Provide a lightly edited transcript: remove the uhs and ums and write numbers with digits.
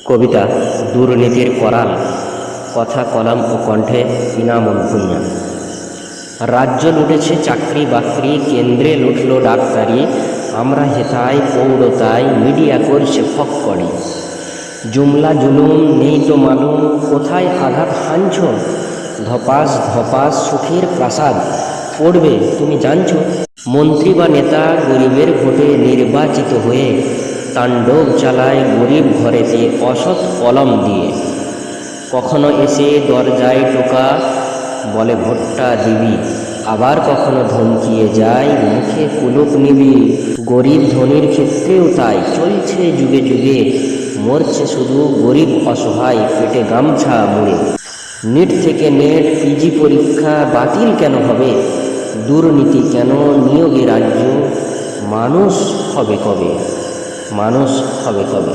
কবিতা দুর্নীতির করাল। কথা কলম ও কণ্ঠে ইনামুল ভুঁইয়া। রাজ্য লুটেছে চাকরি বাকরি, কেন্দ্রে লুটল ডাক্তারি, আমরা হেথায় পৌরতায় মিডিয়া করছে ফক্কড়ি। জুমলা জুলুম নেই তো মালুম, কোথায় আঘাত হানছ? ধপাস ধপাস সুখের প্রাসাদ পড়বে তুমি জানছ? মন্ত্রী বা নেতা গরিবের ভোটে নির্বাচিত হয়ে তাণ্ডব চালায় গরিব ঘরেতে অসৎ কলম দিয়ে। কখনো এসে দরজায় টোকা বলে ভোটটা দিবি, আবার কখনো ধমকিয়ে যায় মুখে কুলুপ নিবি। গরিব ধনীর ক্ষেত্রেও তাই চলছে যুগে যুগে, মরছে শুধু গরিব অসহায় পেটে গামছা মুড়ে। নিট থেকে নেট পিজি পরীক্ষা বাতিল কেন হবে? দুর্নীতি কেন নিয়োগে রাজ্য? মানুষ হবে কবে? মানুষ হবে কবে?